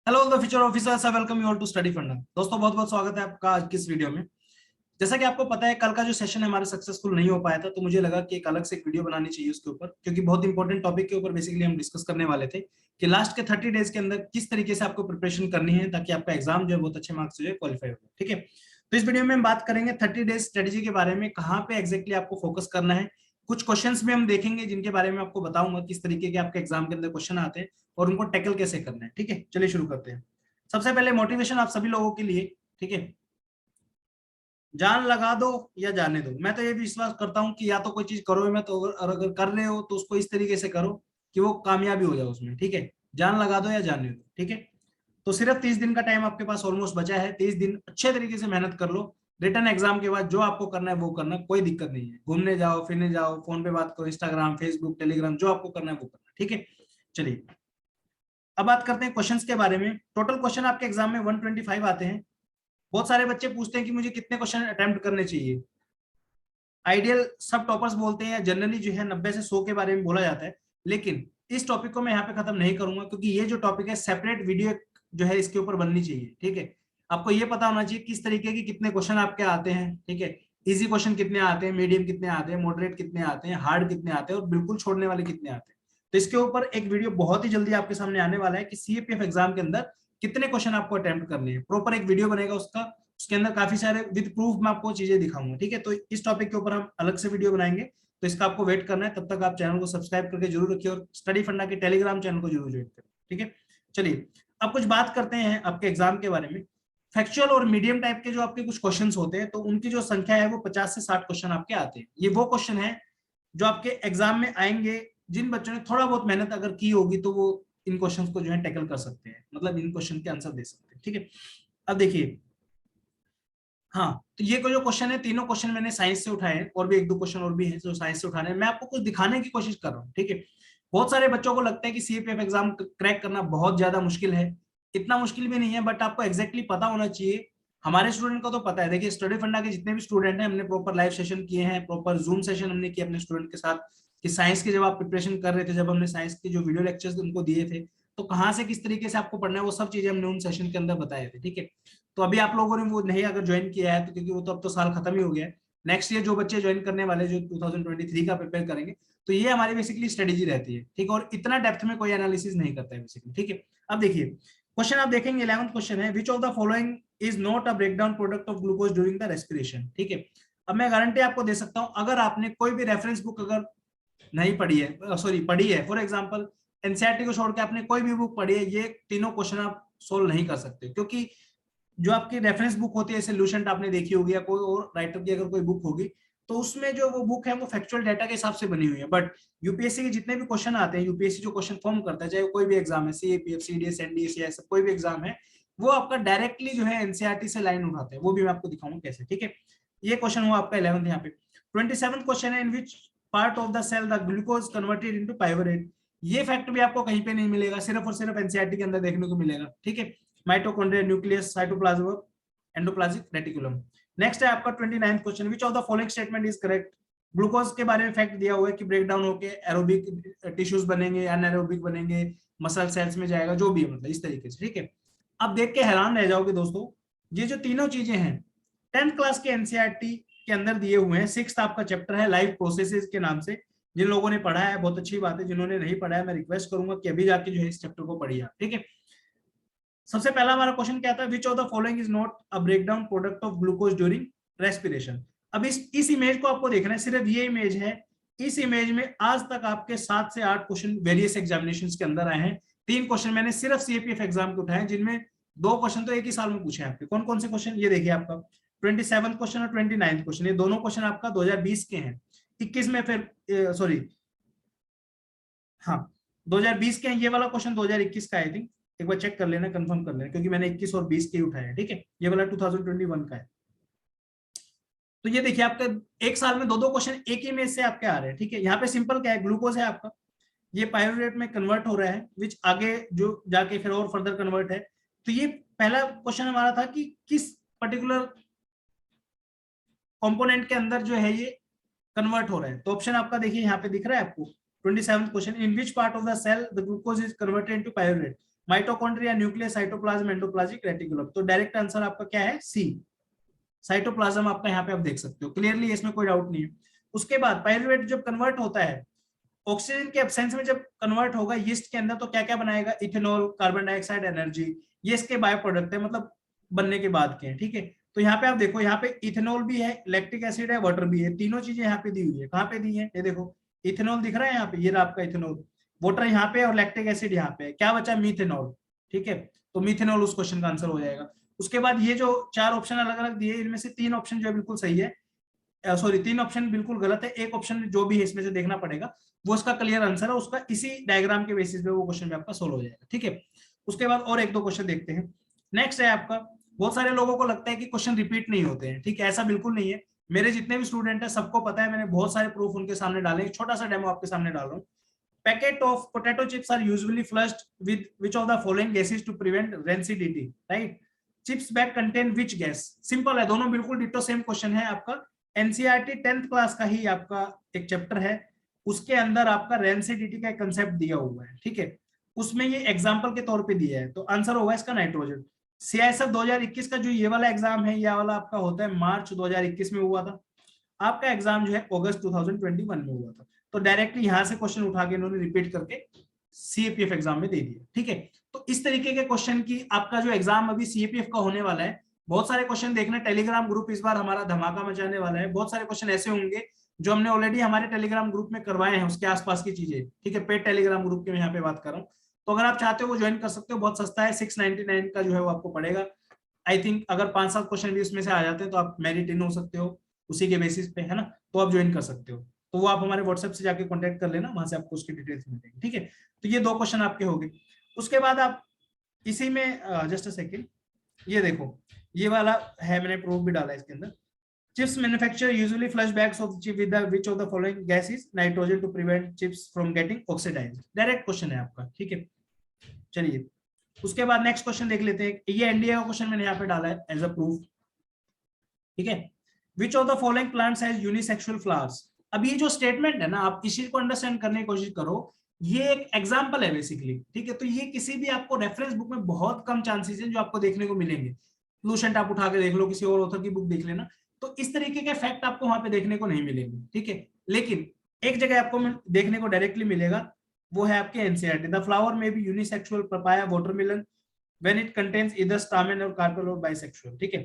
Hello the future officers, I welcome you all to Study Funda. दोस्तों बहुत बहुत स्वागत है आपका आज की इस वीडियो में। जैसा कि आपको पता है, कल का जो सेशन है हमारा सक्सेसफुल नहीं हो पाया था, तो मुझे लगा कि एक अलग से एक वीडियो बनानी चाहिए उसके ऊपर, क्योंकि बहुत इंपॉर्टेंट टॉपिक के ऊपर बेसिकली हम डिस्कस करने वाले थे कि लास्ट के 30 डेज के अंदर किस तरीके से आपको प्रिपरेशन करनी है ताकि आपका एग्जाम जो है बहुत अच्छे मार्क्स जो है क्वालिफाई हो। ठीक है, तो इस वीडियो में हम बात करेंगे 30 डेज स्ट्रेटेजी के बारे में, कहाँ पे एग्जैक्टली आपको फोकस करना है। कुछ क्वेश्चंस भी हम देखेंगे जिनके बारे में आपको बताऊंगा किस तरीके के आपके एग्जाम के अंदर क्वेश्चन आते हैं और उनको टैकल कैसे करना है। ठीक है, चलिए शुरू करते हैं। सबसे पहले मोटिवेशन आप सभी लोगों के लिए, ठीक है, जान लगा दो या जाने दो। मैं तो ये विश्वास करता हूं कि या तो कोई चीज करो मैं तो, अगर कर रहे हो तो उसको इस तरीके से करो कि वो कामयाबी हो जाए उसमें। ठीक है, जान लगा दो या जाने दो। ठीक है, तो सिर्फ 30 दिन का टाइम आपके पास ऑलमोस्ट बचा है। 30 दिन अच्छे तरीके से मेहनत कर लो। रिटर्न एग्जाम के बाद जो आपको करना है वो करना, कोई दिक्कत नहीं है। घूमने जाओ, फिरने जाओ, फोन पे बात करो, इंस्टाग्राम, फेसबुक, टेलीग्राम, जो आपको करना है वो करना। ठीक है, चलिए अब बात करते हैं क्वेश्चंस के बारे में। टोटल क्वेश्चन आपके एग्जाम में 125 आते हैं। बहुत सारे बच्चे पूछते हैं कि मुझे कितने क्वेश्चन अटेम्प्ट करने चाहिए। आइडियल सब टॉपर्स बोलते हैं, जनरली जो है 90 से 100 के बारे में बोला जाता है, लेकिन इस टॉपिक को मैं यहाँ पे खत्म नहीं करूंगा, क्योंकि ये जो टॉपिक है सेपरेट वीडियो जो है इसके ऊपर बननी चाहिए। ठीक है, आपको ये पता होना चाहिए किस तरीके के कितने क्वेश्चन आपके आते हैं। ठीक है, इजी क्वेश्चन कितने आते हैं, मीडियम कितने आते हैं, मॉडरेट कितने आते हैं, हार्ड कितने आते हैं और बिल्कुल छोड़ने वाले कितने आते हैं। तो इसके ऊपर एक वीडियो बहुत ही जल्दी आपके सामने आने वाला है कि सीएपीएफ एग्जाम के अंदर कितने क्वेश्चन आपको अटेम्प्ट करने हैं। प्रॉपर एक वीडियो बनेगा उसका, उसके अंदर काफी सारे विद प्रूफ मैं आपको चीजें दिखाऊंगा। ठीक है, तो इस टॉपिक के ऊपर हम अलग से वीडियो बनाएंगे, तो इसका आपको वेट करना है। तब तक आप चैनल को सब्सक्राइब करके जरूर रखिए और स्टडी फंडा के टेलीग्राम चैनल को जरूर ज्वाइन करें। ठीक है, चलिए अब कुछ बात करते हैं आपके एग्जाम के बारे में। फैक्चुअल और मीडियम टाइप के जो आपके कुछ क्वेश्चंस होते हैं, तो उनकी जो संख्या है वो 50 से 60 क्वेश्चन आपके आते हैं। ये वो क्वेश्चन है जो आपके एग्जाम में आएंगे। जिन बच्चों ने थोड़ा बहुत मेहनत अगर की होगी तो वो इन क्वेश्चंस को जो है टैकल कर सकते हैं, मतलब इन क्वेश्चन के आंसर दे सकते हैं। ठीक है, अब देखिए, हाँ, तो ये जो क्वेश्चन है, तीनों क्वेश्चन मैंने साइंस से उठाए हैं, और भी एक दो क्वेश्चन और भी हैं जो साइंस से उठाने हैं। मैं आपको कुछ दिखाने की कोशिश कर रहा हूँ। ठीक है, बहुत सारे बच्चों को लगता है कि सीएपीएफ एग्जाम क्रैक करना बहुत ज्यादा मुश्किल है। इतना मुश्किल भी नहीं है, बट आपको एग्जैक्टली पता होना चाहिए। हमारे स्टूडेंट को तो पता है। देखिए, स्टडी फंडा के जितने भी स्टूडेंट हैं, हमने प्रॉपर लाइव सेशन किए हैं, प्रॉपर जूम सेशन हमने किए अपने स्टूडेंट के साथ, कि साइंस की जब आप प्रिपरेशन कर रहे थे, जब हमने साइंस के जो वीडियो लेक्चर्स उनको दिए थे, तो कहाँ से किस तरीके से आपको पढ़ना है वो सब चीजें हमने उन सेशन के अंदर बताए थे। ठीक है, तो अभी आप लोगों ने वो नहीं अगर ज्वाइन किया है तो, क्योंकि वो तो अब तो साल खत्म ही हो गया है। नेक्स्ट ईयर जो बच्चे ज्वाइन करने वाले जो 2023 का प्रिपेयर करेंगे, तो ये हमारी बेसिकली स्ट्रेटेजी रहती है। ठीक है, और इतना डेप्थ में कोई एनालिसिस नहीं करता है बेसिकली। ठीक है, अब देखिए क्वेश्चन आप देखेंगे, 11th क्वेश्चन है, which of the following is not a breakdown product of glucose during the respiration. ठीक है, अब मैं गारंटी आपको दे सकता हूं, अगर आपने कोई भी रेफरेंस बुक अगर नहीं पढ़ी है, सॉरी पढ़ी है, फॉर एग्जांपल एनसीईआरटी को छोड़ के आपने कोई भी बुक पढ़ी है, ये तीनों क्वेश्चन आप सोल्व नहीं कर सकते, क्योंकि जो आपकी रेफरेंस बुक होती है, सोल्यूशन आपने देखी होगी या कोई और राइटर की अगर कोई बुक होगी, तो उसमें जो वो बुक है वो फैक्चुअल डाटा के हिसाब से बनी हुई है। बट यूपीएससी के जितने भी क्वेश्चन आते हैं, यूपीएससी जो क्वेश्चन फॉर्म करता है, चाहे कोई भी एग्जाम है, सीएपीएफ, सीडीएस, एनडीएस या कोई भी एग्जाम है, वो आपका डायरेक्टली जो है एनसीईआरटी से लाइन उठाते हैं। वो भी मैं आपको दिखाऊंगा कैसे। ठीक है, ये क्वेश्चन हुआ आपका 11th। यहाँ पे 27th क्वेश्चन है, in which part of the cell the glucose converted into pyruvate. ये फैक्ट भी आपको कहीं पे नहीं मिलेगा, सिर्फ और सिर्फ एनसीईआरटी के अंदर देखने को मिलेगा। ठीक है, mitochondria, nucleus, cytoplasm, endoplasmic reticulum. Next है आपका 29th question, which of the following statement is correct. Glucose के बारे में फैक्ट दिया हुआ है कि ब्रेक डाउन होकर एरोबिक टिश्यूज बनेंगे, अनएरोबिक बनेंगे, मसल सेल्स में जाएगा, जो भी है, मतलब इस तरीके से। ठीक है, अब देख के हैरान रह जाओगे दोस्तों, ये जो तीनों चीजें हैं 10th क्लास के एनसीईआरटी के अंदर दिए हुए हैं। 6th आपका चैप्टर है लाइफ प्रोसेसेस के नाम से। जिन लोगों ने पढ़ा है बहुत अच्छी बात है, जिन्होंने नहीं पढ़ा है मैं रिक्वेस्ट करूंगा कि अभी जाके जो है इस चैप्टर को पढ़िए। ठीक है, सबसे पहला हमारा क्वेश्चन क्या था, which of the following is not a breakdown product of glucose during respiration. अब इस इमेज को आपको देखना है, सिर्फ ये इमेज है। इस इमेज में आज तक आपके 7 से 8 क्वेश्चन वेरियस एग्जामिनेशंस के अंदर आए हैं। 3 क्वेश्चन मैंने सिर्फ सीएपीएफ एग्जाम के उठाए, जिनमें 2 क्वेश्चन तो एक ही साल में पूछे हैं आपके। कौन कौन से क्वेश्चन, ये देखिए आपका 27th क्वेश्चन और 29th क्वेश्चन, ये दोनों क्वेश्चन आपका 2020 के हैं। 21 में फिर सॉरी, हाँ 2020 के हैं। ये वाला क्वेश्चन 2021 का है, आई थिंक। एक बार चेक कर लेना, कंफर्म कर लेना, क्योंकि मैंने 21 और 20 के ही उठाए हैं। ठीक है, ये वाला 2021 का है। तो ये देखिए आपका एक साल में 2-2 क्वेश्चन एक ही में से आपके आ रहे हैं। ठीक है, यहाँ पे सिंपल क्या है, ग्लूकोज है आपका, ये पाइरुवेट में कन्वर्ट हो रहा है, विच आगे जो जाके फिर और फर्दर कन्वर्ट है। तो ये पहला क्वेश्चन हमारा था कि किस पर्टिकुलर कंपोनेंट के अंदर जो है ये कन्वर्ट हो रहा है। तो ऑप्शन आपका देखिए यहाँ पे दिख रहा है आपको, 27th question, in which part of the cell the glucose is converted into pyruvate. Mitochondria, nucleus, cytoplasm, endoplasmic reticulum. तो डायरेक्ट आंसर आपका क्या है? सी, साइटोप्लाज्म आपका यहाँ पे आप देख सकते हो क्लियरली, इसमें कोई डाउट नहीं है। उसके बाद पायरुवेट जब कन्वर्ट होता है ऑक्सीजन के एब्सेंस में, जब कन्वर्ट होगा यीस्ट के अंदर, तो क्या क्या बनाएगा? Ethanol, carbon dioxide, energy. ये इसके बाय प्रोडक्ट है, मतलब बनने के बाद के हैं, ठीक है। तो यहाँ पे आप देखो, यहाँ पे इथेनॉल भी है, लैक्टिक एसिड है, वाटर भी है, तीनों चीजें यहाँ पे दी हुई है। कहाँ पे दी है? ये देखो, इथेनॉल दिख रहा है यहाँ पे, ये रहा आपका इथेनॉल, वाटर यहाँ पे और लैक्टिक एसिड यहाँ पे। क्या बचा? मीथेनॉल, ठीक है। तो मीथेनॉल उस क्वेश्चन का आंसर हो जाएगा। उसके बाद ये जो 4 ऑप्शन अलग अलग दिए, इनमें से 3 ऑप्शन जो है बिल्कुल सही है, सॉरी 3 ऑप्शन बिल्कुल गलत है। एक ऑप्शन जो भी है इसमें से देखना पड़ेगा, वो इसका क्लियर आंसर है, उसका इसी डायग्राम के बेसिस पे वो क्वेश्चन भी आपका सोल्व हो जाएगा, ठीक है। उसके बाद और एक दो क्वेश्चन देखते हैं। नेक्स्ट है आपका, बहुत सारे लोगों को लगता है कि क्वेश्चन रिपीट नहीं होते हैं, ठीक है, ऐसा बिल्कुल नहीं है। मेरे जितने भी स्टूडेंट है सबको पता है, मैंने बहुत सारे प्रूफ उनके सामने डाले। एक छोटा सा डेमो आपके सामने डाल रहा हूँ। Packet of potato chips are usually flushed with which of the following gases to prevent rancidity, right. Chips bag contain which gas? Simple है, दोनों बिल्कुल डिट्टो सेम क्वेश्चन है आपका। एनसीईआरटी 10th क्लास का ही आपका एक चैप्टर है, उसके अंदर आपका रेंसिडिटी का कंसेप्ट दिया हुआ है, ठीक है। उसमें ये एग्जांपल के तौर पे दिया है, तो आंसर होगा इसका नाइट्रोजन। सीआईएसएफ 2021 का जो ये वाला एग्जाम है, ये वाला आपका होता है मार्च 2021 में हुआ था। आपका एग्जाम जो है अगस्त 2021 में हुआ था। तो डायरेक्टली यहां से क्वेश्चन उठा के इन्होंने रिपीट करके सीएपीएफ एग्जाम में दे दिया, ठीक है। तो इस तरीके के क्वेश्चन की आपका जो एग्जाम अभी सीएपीएफ का होने वाला है, बहुत सारे क्वेश्चन देखना। टेलीग्राम ग्रुप इस बार हमारा धमाका मचाने वाला है। बहुत सारे क्वेश्चन ऐसे होंगे जो हमने ऑलरेडी हमारे टेलीग्राम ग्रुप में करवाए हैं, उसके आसपास की चीजें, ठीक है। पेड टेलीग्राम ग्रुप की मैं यहाँ पे बात कर रहा हूँ, तो अगर आप चाहते हो वो ज्वाइन कर सकते हो, बहुत सस्ता है, 699 का जो है वो आपको पड़ेगा। आई थिंक अगर 5-7 क्वेश्चन भी उसमें से आ जाते हैं तो आप मेरिट इन हो सकते हो उसी के बेसिस पे, है ना। तो आप ज्वाइन कर सकते हो, तो वो आप हमारे व्हाट्सएप से जाके कांटेक्ट कर लेना, वहां से आपको उसकी डिटेल्स मिलेगी, ठीक है। तो ये 2 क्वेश्चन आपके हो गए। उसके बाद आप इसी में जस्ट अ सेकेंड, ये देखो, ये वाला है, मैंने प्रूफ भी डाला है इसके अंदर। Chips manufacture usually flush bags of chip with which of the following gas is nitrogen to prevent chips from getting oxidized. Direct question है आपका, ठीक है। चलिए उसके बाद नेक्स्ट क्वेश्चन देख लेते हैं। ये एनडीए का क्वेश्चन मैंने यहाँ पे डाला है एज अ प्रूफ, ठीक है। Which of the following plants has unisexual flowers? अब ये जो स्टेटमेंट है ना, आप इसी को अंडरस्टैंड करने की कोशिश करो, ये एक एग्जांपल है बेसिकली, ठीक है। तो ये किसी भी आपको रेफरेंस बुक में बहुत कम चांसेस हैं जो आपको देखने को मिलेंगे। लूसेंट आप उठा के देख लो, किसी और ऑथर की बुक देख लेना, तो इस तरीके के फैक्ट आपको वहां पे देखने को नहीं मिलेंगे, ठीक है। लेकिन एक जगह आपको देखने को डायरेक्टली मिलेगा, वो है आपके NCERT. The flower may be unisexual, papaya, watermelon, when it contains either stamen और कार्पेल और बाइसेक्सुअल, ठीक है।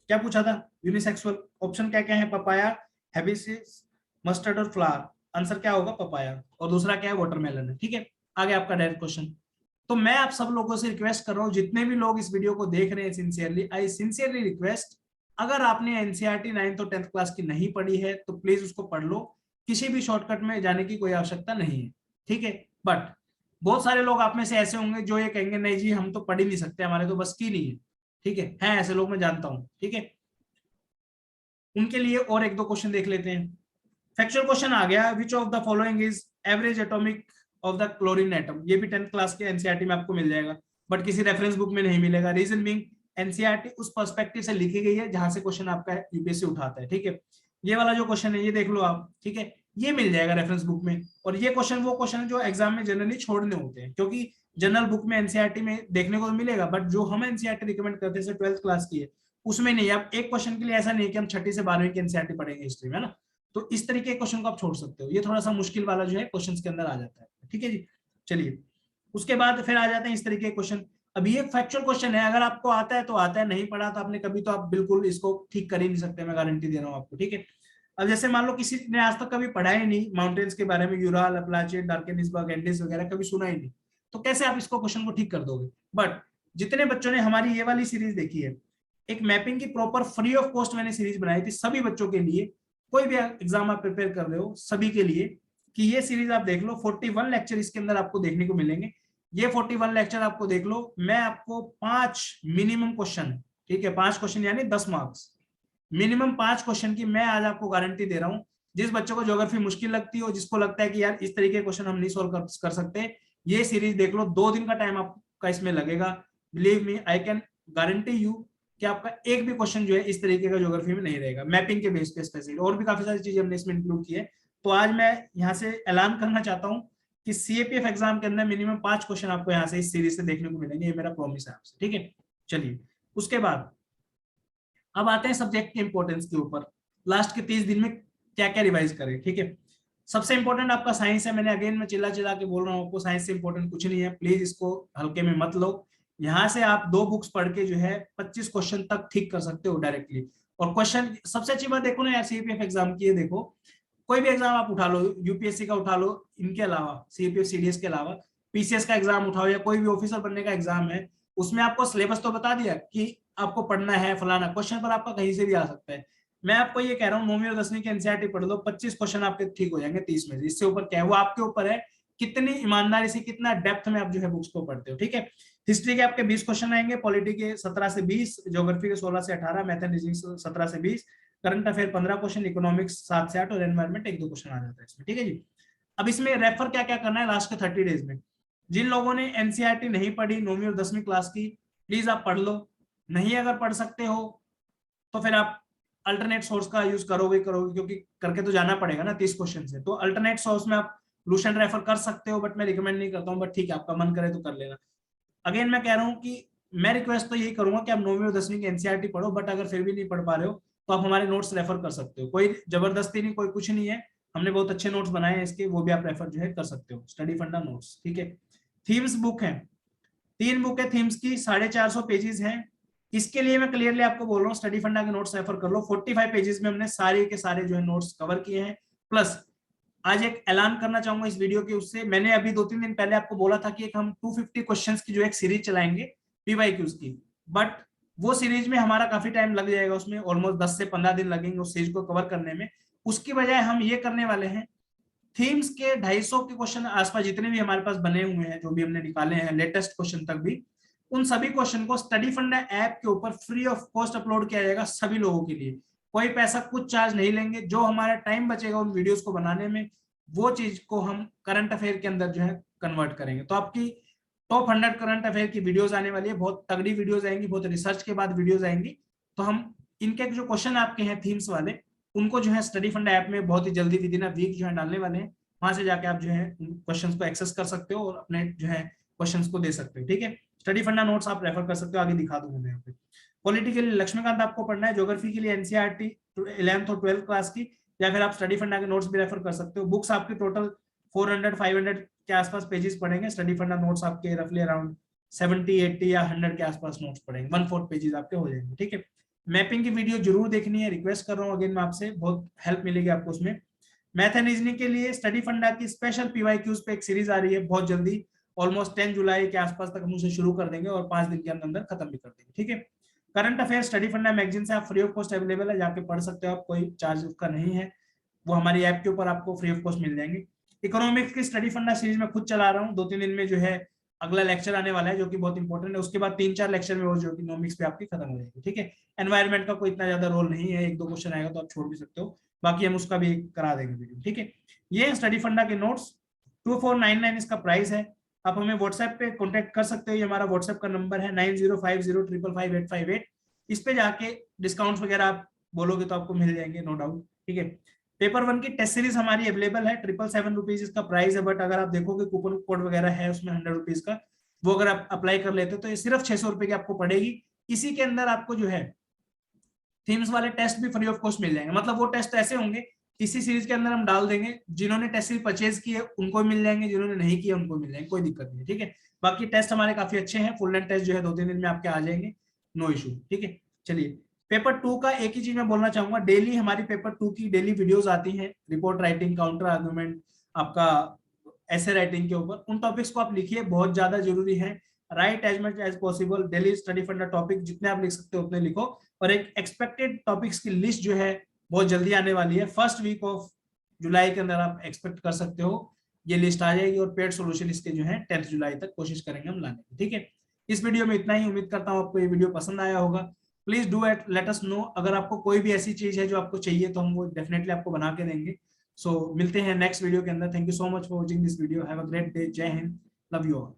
क्या पूछा था? यूनिसेक्सुअल। ऑप्शन क्या क्या है? पपाया, हैबिसिस, मस्टर्ड और फ्लावर। आंसर क्या होगा? पपाया। और दूसरा क्या है? वाटरमेलन है, ठीक है। आगे आपका डायरेक्ट क्वेश्चन। तो मैं आप सब लोगों से रिक्वेस्ट कर रहा हूं, जितने भी लोग इस वीडियो को देख रहे हैं, सिंसियरली आई सिंसियरली रिक्वेस्ट, अगर आपने एनसीईआरटी 9th और 10th क्लास की नहीं पढ़ी है तो प्लीज उसको पढ़ लो। किसी भी शॉर्टकट में जाने की कोई आवश्यकता नहीं है, ठीक है। बट बहुत सारे लोग आप में से ऐसे होंगे जो ये कहेंगे नहीं जी हम तो पढ़ ही नहीं सकते, हमारे तो बस की नहीं है, ठीक है ऐसे लोग मैं जानता हूं, ठीक है। उनके लिए और एक दो क्वेश्चन देख लेते हैं। फैक्चुअल क्वेश्चन आ गया, which of the following is average atomic of the chlorine atom? ये भी 10th क्लास के एनसीईआरटी में आपको मिल जाएगा, बट किसी रेफरेंस बुक में नहीं मिलेगा। रीजन बीइंग एनसीईआरटी उस पर्सपेक्टिव से लिखी गई है जहां से क्वेश्चन आपका यूपीएससी उठाता है, ठीक है। ये वाला जो क्वेश्चन है ये देख लो आप, ठीक है, ये मिल जाएगा रेफरेंस बुक में। और ये क्वेश्चन वो क्वेश्चन है जो एग्जाम में जनरली छोड़ने होते हैं, क्योंकि जनरल बुक में एनसीईआरटी में देखने को मिलेगा, बट जो हम एनसीईआरटी रिकमेंड करते हैं 12th क्लास की है उसमें नहीं। अब एक क्वेश्चन के लिए ऐसा नहीं कि हम 6ठी से 12वीं की एनसीईआरटी पढ़ेंगे हिस्ट्री में, ना। तो इस तरीके के क्वेश्चन को आप छोड़ सकते हो, ये थोड़ा सा मुश्किल वाला जो है क्वेश्चंस के अंदर आ जाता है, ठीक है जी। चलिए उसके बाद फिर आ जाते हैं इस तरीके के क्वेश्चन। अब ये फैक्चुअल क्वेश्चन है, अगर आपको आता है तो आता है, नहीं पढ़ा तो आपने कभी, तो आप बिल्कुल इसको ठीक कर ही नहीं सकते, मैं गारंटी दे रहा हूँ आपको, ठीक है। अब जैसे मान लो किसी ने आज तक कभी पढ़ा ही नहीं माउंटेन्स के बारे में, यूराल, अपलाची, डार्केनिसबर्ग, एंडीज वगैरह कभी सुना ही नहीं, तो कैसे आप इसको क्वेश्चन को ठीक कर दोगे? बट जितने बच्चों ने हमारी ये वाली सीरीज देखी है, एक मैपिंग की प्रॉपर फ्री ऑफ कॉस्ट मैंने सीरीज बनाई थी सभी बच्चों के लिए, कोई भी एग्जाम आप प्रिपेयर कर रहे हो सभी के लिए, कि ये सीरीज आप देख लो। 41 लेक्चर इसके अंदर आपको देखने को मिलेंगे। ये 41 लेक्चर आपको देख लो, मैं आपको 5 मिनिमम क्वेश्चन, ठीक है, 5 क्वेश्चन यानी 10 मार्क्स, मिनिमम 5 क्वेश्चन की मैं आज आपको गारंटी दे रहा हूं। जिस बच्चों को ज्योग्राफी मुश्किल लगती हो, जिसको लगता है कि यार इस तरीके के क्वेश्चन हम नहीं सोल्व कर सकते, ये सीरीज देख लो, 2 दिन का टाइम आपका इसमें लगेगा। Believe me, I can guarantee you कि आपका एक भी क्वेश्चन जो है इस तरीके का ज्योग्राफी में नहीं रहेगा, मैपिंग के बेस पे स्पेसिफिक। और भी काफी सारी चीजें हमने इसमें इंक्लूड की है। तो आज मैं यहाँ से ऐलान करना चाहता हूँ कि सीएपीएफ एग्जाम के अंदर मिनिमम 5 क्वेश्चन आपको यहाँ से इस सीरीज से देखने को मिलेंगे, ये मेरा प्रॉमिस है आपसे, ठीक है। चलिए उसके बाद अब आते हैं सब्जेक्ट के इंपॉर्टेंस के ऊपर, लास्ट के 30 दिन में क्या क्या रिवाइज करें, ठीक है। सबसे इंपॉर्टेंट आपका साइंस है, मैंने अगेन मैं चिल्ला चिल्ला के बोल रहा हूँ आपको, साइंस से इंपॉर्टेंट कुछ नहीं है, प्लीज इसको हल्के में मत लो। यहाँ से आप 2 बुक्स पढ़ के जो है 25 क्वेश्चन तक ठीक कर सकते हो डायरेक्टली। और क्वेश्चन सबसे अच्छी बात देखो ना यार, सीपीएफ एग्जाम की है, देखो कोई भी एग्जाम आप उठा लो, यूपीएससी का उठा लो, इनके अलावा सीपीएफ सीडीएस के अलावा पीसीएस का एग्जाम उठाओ या कोई भी ऑफिसर बनने का एग्जाम है, उसमें आपको सिलेबस तो बता दिया कि आपको पढ़ना है फलाना, क्वेश्चन पर आपका कहीं से भी आ सकता है। मैं आपको ये कह रहा हूँ 9वीं और 10वीं की एनसीईआरटी पढ़ लो, 25 क्वेश्चन आपके ठीक हो जाएंगे 30 में से, इससे ऊपर क्या है वो आपके ऊपर है, कितनी ईमानदारी से कितना डेप्थ में आप जो है बुक्स को पढ़ते हो, ठीक है। हिस्ट्री के आपके 20 क्वेश्चन आएंगे, पॉलिटी के 17 से 20, ज्योग्राफी के 16 से 18, मैथ एंड रीजनिंग 17 से 20, करंट अफेयर 15 क्वेश्चन, इकोनॉमिक्स 7 से 8 और एनवायरमेंट 1-2 क्वेश्न आ जाता है इसमें, ठीक है जी। अब इसमें रेफर क्या क्या करना है लास्ट के 30 डेज में। जिन लोगों ने एनसीईआरटी नहीं पढ़ी 9वीं और 10वीं क्लास की, प्लीज आप पढ़ लो, नहीं अगर पढ़ सकते हो तो फिर आप अल्टरनेट सोर्स का यूज करोगे क्योंकि करके तो जाना पड़ेगा ना 30 क्वेश्चन से, तो अल्टरनेट सोर्स में आप लूशन रेफर कर सकते हो, बट मैं रिकमेंड नहीं करता हूँ, बट ठीक है आपका मन करे तो कर लेना। अगेन मैं कह रहा हूँ कि मैं रिक्वेस्ट तो यही करूंगा कि आप 9वीं और 10वीं की एनसीईआरटी पढ़ो, बट अगर फिर भी नहीं पढ़ पा रहे हो तो आप हमारे नोट्स रेफर कर सकते हो, कोई जबरदस्ती नहीं, कोई कुछ नहीं है, हमने बहुत अच्छे नोट्स बनाए हैं इसके, वो भी आप रेफर जो है कर सकते हो, स्टडी फंडा नोट्स, ठीक है। थीम्स बुक है, 3 बुक है थीम्स की, 450 पेजेस हैं, इसके लिए मैं क्लियरली आपको बोल रहा हूँ स्टडी फंडा के नोट्स रेफर कर लो, 45 पेजेस में हमने सारे के सारे जो है नोट्स कवर किए हैं। प्लस आज एक ऐलान करना चाहूंगा इस वीडियो के उससे, मैंने अभी 2-3 दिन पहले आपको बोला था कि एक हम 250 क्वेश्चंस की जो एक सीरीज चलाएंगे पीवाईक्यूज की, बट वो सीरीज में हमारा काफी टाइम लग जाएगा, उसमें ऑलमोस्ट 10 से 15 दिन लगेंगे उस सीरीज को कवर करने में। उसकी बजाय हम ये करने वाले हैं, थीम्स के 250 के क्वेश्चन आसपास जितने भी हमारे पास बने हुए हैं, जो भी हमने निकाले हैं लेटेस्ट क्वेश्चन तक भी, उन सभी क्वेश्चन को स्टडी फंडा ऐप के ऊपर फ्री ऑफ कॉस्ट अपलोड किया जाएगा सभी लोगों के लिए, कोई पैसा कुछ चार्ज नहीं लेंगे, जो हमारा टाइम बचेगा उन वीडियोस को बनाने में वो चीज को हम करंट अफेयर के अंदर जो है कन्वर्ट करेंगे। तो आपकी टॉप 100 करंट अफेयर की वीडियोस आने वाली है, बहुत तगड़ी वीडियोस आएंगी, बहुत रिसर्च के बाद वीडियोस आएंगी। तो हम इनके जो क्वेश्चन आपके हैं थीम्स वाले, उनको जो है स्टडी फंडा ऐप में बहुत ही जल्दी विद इन अ वीक जो है डालने वाले हैं, वहां से जाके आप जो है क्वेश्चंस को एक्सेस कर सकते हो और अपने जो है क्वेश्चंस को दे सकते हो, ठीक है। स्टडी फंडा नोट्स आप रेफर कर सकते हो, आगे दिखा दूंगा मैं यहाँ पे। पॉलिटी के लिए लक्ष्मीकांत आपको पढ़ना है, ज्योग्राफी के लिए एनसीईआरटी 11th और 12th क्लास की, या फिर आप स्टडी फंडा के नोट्स भी रेफर कर सकते हो। बुक्स आपकी टोटल 400-500 के आसपास पेजेस पढ़ेंगे, स्टडी फंडा नोट्स आपके रफली अराउंड 70-80 या 100 के आसपास नोट्स पढ़ेंगे, 1/4 पेजेस आपके हो जाएंगे, ठीक है। मैपिंग की वीडियो जरूर देखनी है, रिक्वेस्ट कर रहा हूँ अगेन मैं आपसे, बहुत हेल्प मिलेगी आपको उसमें। मैथ एंड रीजनिंग के लिए स्टडी फंडा की स्पेशल पीवाईक्यूज पे एक सीरीज आ रही है बहुत जल्दी, ऑलमोस्ट 10 जुलाई के आसपास तक हम उसे शुरू कर देंगे और 5 दिन के अंदर खत्म भी कर देंगे, ठीक है। करंट अफेयर स्टडी फंडा मैगजीन से आप फ्री ऑफ कॉस्ट अवेलेबल है, जाके पढ़ सकते हो आप, कोई चार्ज उसका नहीं है, वो हमारी ऐप के ऊपर आपको फ्री ऑफ कॉस्ट मिल जाएंगे। इकोनॉमिक्स की स्टडी फंडा सीरीज में खुद चला रहा हूँ, 2-3 दिन में जो है अगला लेक्चर आने वाला है जो कि बहुत इंपॉर्टेंट है, उसके बाद 3-4 लेक्चर में वो जो इकोनॉमिक्स पे आपकी खत्म हो जाएगी, ठीक है। एनवायरमेंट का कोई इतना ज्यादा रोल नहीं है, 1-2 क्वेश्चन आएगा तो आप छोड़ भी सकते हो, बाकी हम उसका भी करा देंगे वीडियो, ठीक है। ये स्टडी फंडा के नोट्स 2499 इसका प्राइस है। आप हमें व्हाट्सएप पे कांटेक्ट कर सकते हो, ये हमारा व्हाट्सएप का नंबर है 9050555858, इस पे जाके डिस्काउंट्स वगैरह आप बोलोगे तो आपको मिल जाएंगे नो डाउट, ठीक है। पेपर 1 की टेस्ट सीरीज हमारी अवेलेबल है, 777 रुपीज इसका प्राइस है, बट अगर आप देखोगे कूपन कोड वगैरह है उसमें 100 रुपीज का, वो अगर आप अप्लाई कर लेते हो तो ये सिर्फ 600 रुपए की आपको पड़ेगी। इसी के अंदर आपको जो है थीम्स वाले टेस्ट भी फ्री ऑफ कॉस्ट मिल जाएंगे, मतलब वो टेस्ट ऐसे होंगे इसी सीरीज के अंदर हम डाल देंगे, जिन्होंने टेस्ट सीरीज परचेज की है उनको मिल जाएंगे, जिन्होंने नहीं किया उनको मिल जाएंगे, कोई दिक्कत नहीं है, ठीक है। बाकी टेस्ट हमारे काफी अच्छे हैं, फुल लेंथ टेस्ट जो है 2-3 दिन में आपके आ जाएंगे, नो इशू, ठीक है। चलिए पेपर 2 का एक ही चीज मैं बोलना चाहूंगा, डेली हमारी पेपर 2 की डेली वीडियोस आती हैं, रिपोर्ट राइटिंग, काउंटर आर्गुमेंट, आपका ऐसे राइटिंग के ऊपर, उन टॉपिक्स को आप लिखिए, बहुत ज्यादा जरूरी है। Write as much as possible, daily Study Funda topic जितने आप लिख सकते हो उतने लिखो, और एक एक्सपेक्टेड टॉपिक्स की लिस्ट जो है बहुत जल्दी आने वाली है, फर्स्ट वीक ऑफ जुलाई के अंदर आप एक्सपेक्ट कर सकते हो ये लिस्ट आ जाएगी, और पेड सोल्यूशन इसके जो है 10 जुलाई तक कोशिश करेंगे हम लाने की, ठीक है। इस वीडियो में इतना ही, उम्मीद करता हूँ आपको ये वीडियो पसंद आया होगा। Please do at let us know, अगर आपको कोई भी ऐसी चीज है जो आपको चाहिए तो हम वो डेफिनेटली आपको बना के देंगे। सो मिलते हैं नेक्स्ट वीडियो के अंदर, thank you so much for watching this video, have a great day, जय हिंद, लव यू ऑल।